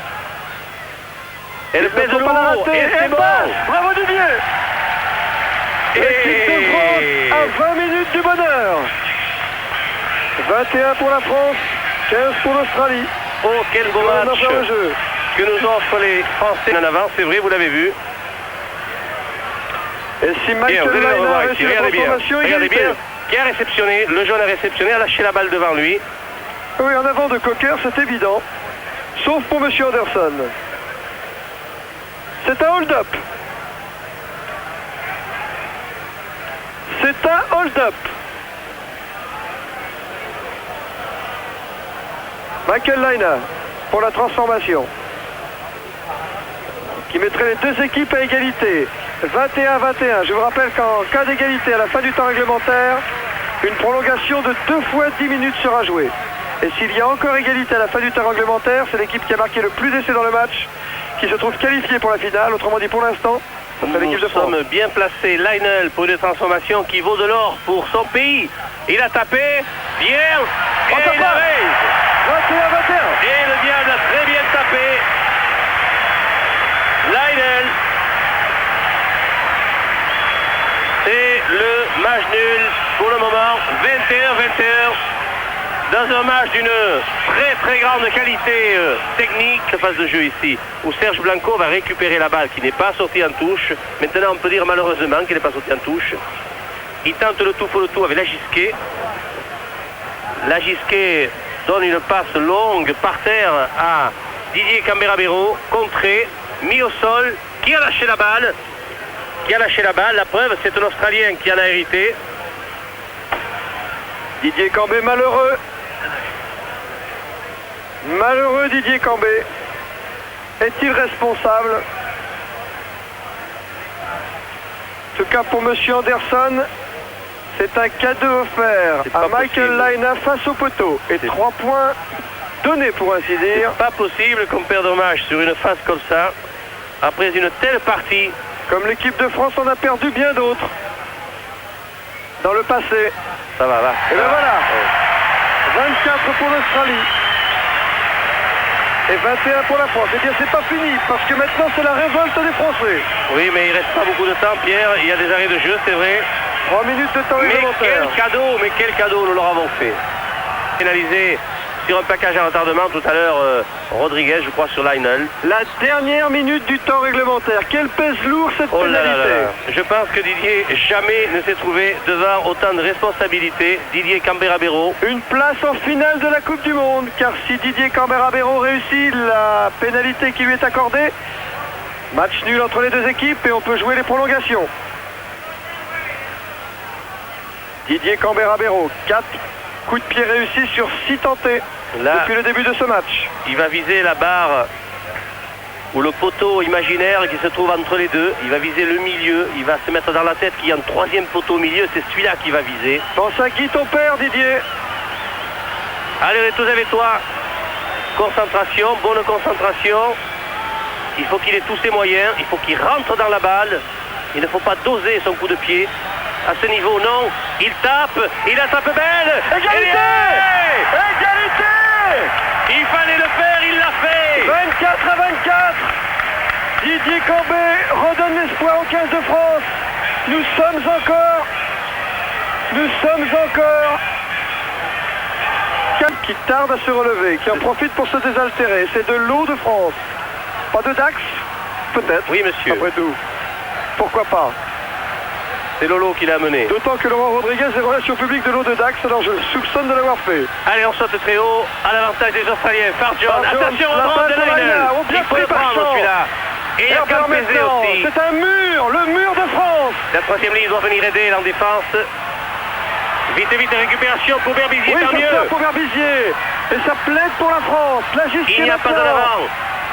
Elle pèse Pas la lourd. rater. Et c'est bon. Bravo Didier. L'équipe de France à 20 minutes du bonheur. 21 pour la France, 15 pour l'Australie. Oh, quel beau On a match fait le jeu. que nous offrent les Français en avant. C'est vrai, vous l'avez vu. Et si Bien, Michael vous allez le Laine revoir a ici. réussi la Regardez bien. transformation Regardez bien. égalitaire. Qui a réceptionné, le jaune a réceptionné, a lâché la balle devant lui. Oui, en avant de Cocker, c'est évident. Sauf pour M. Anderson. C'est un hold-up. C'est un hold-up. Michael Laine pour la transformation. Qui mettrait les deux équipes à égalité. 21-21. Je vous rappelle qu'en cas d'égalité à la fin du temps réglementaire, une prolongation de 2 fois 10 minutes sera jouée. Et s'il y a encore égalité à la fin du temps réglementaire, c'est l'équipe qui a marqué le plus d'essais dans le match qui se trouve qualifiée pour la finale. Autrement dit, pour l'instant, c'est l'équipe de France. Nous sommes bien placés. Lionel pour une transformation qui vaut de l'or pour son pays. Il a tapé bien et il a raise. 21-21. Et le diable a très bien tapé. Lionel. C'est le match nul pour le moment. 21-21. Dans un match d'une très très grande qualité technique, phase de jeu ici, où Serge Blanco va récupérer la balle qui n'est pas sortie en touche. Maintenant on peut dire malheureusement qu'elle n'est pas sortie en touche. Il tente le tout pour le tout avec Lagisquet. Lagisquet donne une passe longue par terre à Didier Cambera-Béraud, contré, mis au sol, qui a lâché la balle. La preuve, c'est un Australien qui en a hérité. Didier Cambé malheureux. Malheureux Didier Cambé. Est-il responsable? En tout cas pour M. Anderson, c'est un cadeau offert à Michael Laine face au poteau. Et 3 points donnés pour ainsi dire. Pas possible qu'on perde un match sur une phase comme ça, après une telle partie. Comme l'équipe de France en a perdu bien d'autres dans le passé. Ça va, là. Et ben voilà. 24 pour l'Australie. Et 21 pour la France. Eh bien, c'est pas fini, parce que maintenant, c'est la révolte des Français. Oui, mais il reste pas beaucoup de temps, Pierre. Il y a des arrêts de jeu, c'est vrai. 3 minutes de temps réglementaire. Mais quel cadeau nous leur avons fait. Pénalisé sur un plaquage à retardement tout à l'heure, Rodriguez, je crois, sur Lionel. La dernière minute du temps réglementaire. Quelle pèse lourd cette pénalité. Je pense que Didier jamais ne s'est trouvé devant autant de responsabilités. Didier Cambera-Béraud. Une place en finale de la Coupe du Monde, car si Didier Cambera-Béraud réussit la pénalité qui lui est accordée, match nul entre les deux équipes et on peut jouer les prolongations. Didier Cambera-Béraud, 4 coups de pied réussis sur 6 tentés depuis le début de ce match. Il va viser la barre ou le poteau imaginaire qui se trouve entre les deux. Il va viser le milieu. Il va se mettre dans la tête qu'il y a un 3e poteau au milieu. C'est celui-là qu'il va viser. Pense à qui ton père, Didier? Allez, on est tous avec toi. Concentration, bonne concentration. Il faut qu'il ait tous ses moyens. Il faut qu'il rentre dans la balle. Il ne faut pas doser son coup de pied. À ce niveau, non. Il tape. Il la tape belle. Égalité! Égalité! Il fallait le faire, il l'a fait. 24-24. Didier Cambé redonne l'espoir au 15 de France. Nous sommes encore qui tarde à se relever, qui en profite pour se désaltérer. C'est de l'eau de France. Pas de Dax? Peut-être. Oui, monsieur. Après tout. Pourquoi pas? C'est Lolo qui l'a amené. D'autant que Laurent Rodriguez est relation publique de l'eau de Dax, alors je soupçonne de l'avoir fait. Allez, on saute très haut, à l'avantage des Australiens. Farjon, attention au bras de Lionel. Il faut le prendre celui-là. Et il y a Campese aussi. C'est un mur, le mur de France. La 3e ligne doit venir aider en défense. Vite, récupération pour Berbizier, oui, tant mieux. Pour Berbizier. Et ça plaide pour la France. Il n'y a pas de l'avant.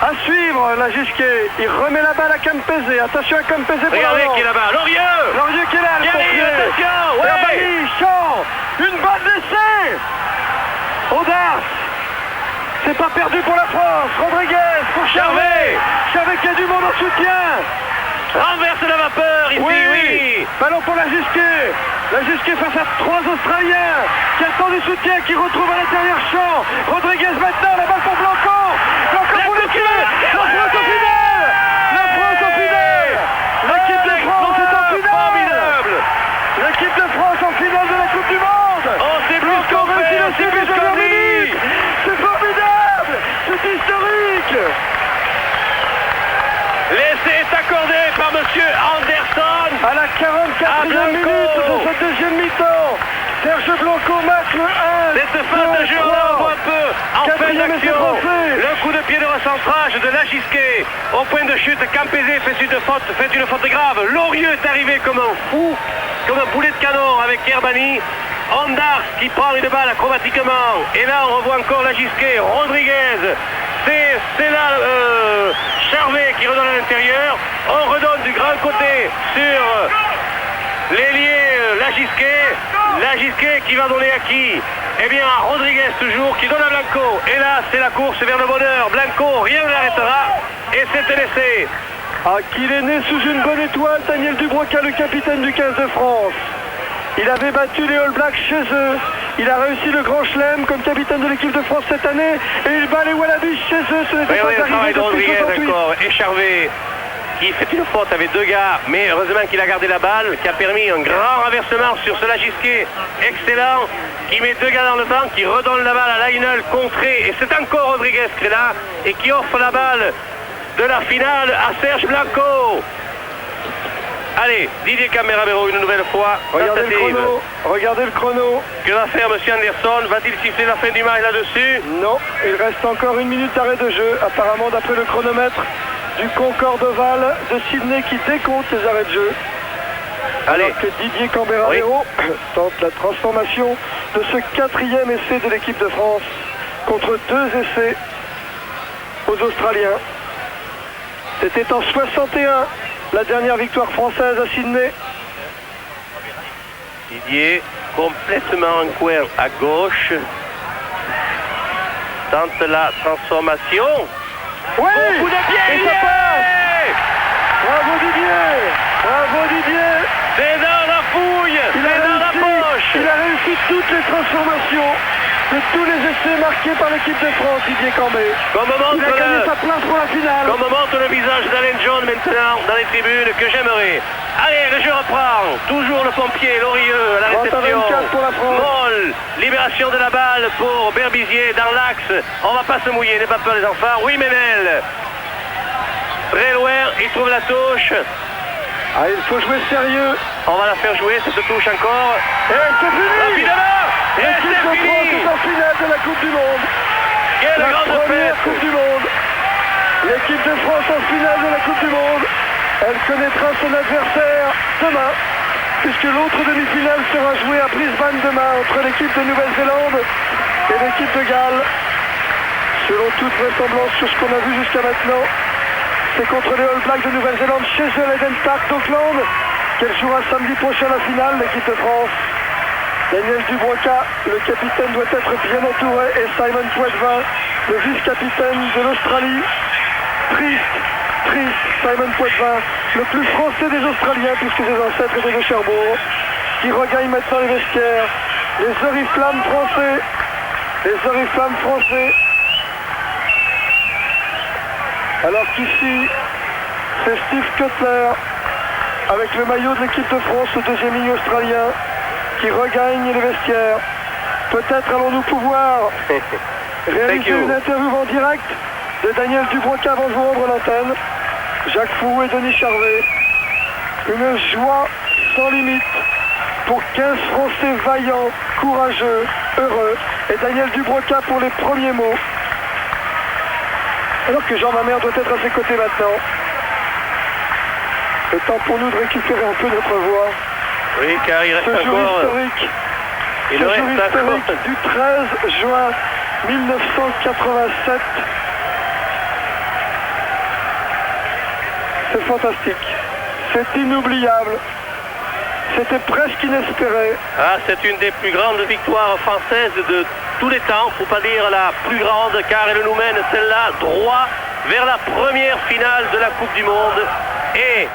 À suivre, la Gisquet. Il remet la balle à Campese. Attention à Campese pour Regardez l'avant. qui est là-bas. Laurieux qui est là, le pompier. Attention, ouais. Herbani, Champ. Une balle d'essai. Audars. C'est pas perdu pour la France. Rodriguez pour Charvet. Charvet qui a du monde en soutien. Renverse la vapeur ici, oui. Ballon pour la Gisquet. La Gisquet face à 3 Australiens qui attendent du soutien, qui retrouvent à l'intérieur Champ. Rodriguez maintenant, la balle pour Blanco. Blanco pour le tuer. La France en finale. La France en finale. L'équipe de France est en finale. Formidable. L'équipe de France en finale de la Coupe du Monde. On sait plus ce qu'on fait, on sait plus ce qu'on dit. C'est formidable. C'est historique. L'essai est accordé par monsieur Anderson. À la 44e minute de cette deuxième mi-temps, Serge Blanco marque le 1. Cette fin de jeu, on la voit un peu en fin d'action. Le coup de pied de recentrage de la Gisquet. Au point de chute, Campese fait une faute grave. Laurieux est arrivé comme un fou, comme un boulet de canon avec Herbani. Ondars qui prend une balle acrobatiquement. Et là, on revoit encore la Gisquet. Rodriguez. C'est là Charvet qui redonne à l'intérieur. On redonne du grand côté sur l'ailier la Gisquet qui va donner à qui? Eh bien à Rodriguez toujours qui donne à Blanco. Et là c'est la course vers le bonheur. Blanco, rien ne l'arrêtera. Et c'est laissé. Ah, qu'il est né sous une bonne étoile, Daniel Dubroca, le capitaine du 15 de France. Il avait battu les All Blacks chez eux. Il a réussi le Grand Chelem comme capitaine de l'équipe de France cette année. Et il bat les Wallabies chez eux. Ce n'était pas arrivé depuis 68. Encore. Et Charvet qui fait une faute avec 2 gars, mais heureusement qu'il a gardé la balle, qui a permis un grand renversement sur ce Gisquet excellent, qui met 2 gars dans le banc, qui redonne la balle à Lionel contré, et c'est encore Rodriguez qui est là, et qui offre la balle de la finale à Serge Blanco. Allez, Didier Camerabero une nouvelle fois. Regardez le chrono. Que va faire M. Anderson? Va-t-il siffler la fin du match là-dessus? Non, il reste encore 1 minute d'arrêt de jeu, apparemment d'après le chronomètre du Concorde Oval de Sydney qui décompte les arrêts de jeu. Allez. Alors que Didier Camerabero tente la transformation de ce 4e essai de l'équipe de France contre 2 essais aux Australiens. C'était en 61, la dernière victoire française à Sydney. Didier, complètement en coin à gauche, tente la transformation. Oui, bon coup de pied, et ça passe. Bravo Didier, bravo Didier. C'est dans la fouille, c'est dans la poche. Il a réussi toutes les transformations de tous les essais marqués par l'équipe de France, Didier Cambé. Il a gagné sa place pour la finale. Comme montre le visage d'Alain John maintenant dans les tribunes que j'aimerais. Allez, le jeu reprend. Toujours le pompier, Laurieux à la réception. Pour la France. Moll, libération de la balle pour Berbizier dans l'axe. On va pas se mouiller, n'aie pas peur les enfants. Oui, Ménel. Très loin, il trouve la touche. Ah, il faut jouer sérieux. On va la faire jouer, cette touche encore. Et c'est fini. Rapidement. Et l'équipe de c'est France fini. est en finale de la Coupe du Monde. Quelle la grande première fête. Coupe du Monde. L'équipe de France en finale de la Coupe du Monde. Elle connaîtra son adversaire demain, puisque l'autre demi-finale sera jouée à Brisbane demain entre l'équipe de Nouvelle-Zélande et l'équipe de Galles. Selon toute vraisemblance sur ce qu'on a vu jusqu'à maintenant, c'est contre les All Blacks de Nouvelle-Zélande chez eux, l'Eden Park d'Auckland, qu'elle jouera samedi prochain la finale, l'équipe de France. Daniel Dubroca, le capitaine, doit être bien entouré, et Simon Poitvin, le vice-capitaine de l'Australie. Triste, Simon Poitvin, le plus français des Australiens, puisque ses ancêtres étaient de Cherbourg, qui regagne maintenant les vestiaires. Les oriflammes français. Alors qu'ici, c'est Steve Cutler, avec le maillot de l'équipe de France, le deuxième ligne australien, qui regagne les vestiaires. Peut-être allons-nous pouvoir réaliser une interview en direct de Daniel Dubroca avant de vous rendre l'antenne. Jacques Fou et Denis Charvet. Une joie sans limite pour 15 Français vaillants, courageux, heureux. Et Daniel Dubroca pour les premiers mots. Alors que Jean Mamère doit être à ses côtés maintenant. C'est temps pour nous de récupérer un peu notre voix. Oui, car il reste ce jour encore... historique. Il ce reste jour historique encore... du 13 juin 1987. C'est fantastique. C'est inoubliable. C'était presque inespéré. Ah, c'est une des plus grandes victoires françaises de tous les temps. Faut pas dire la plus grande, car elle nous mène celle-là droit vers la première finale de la Coupe du Monde. Et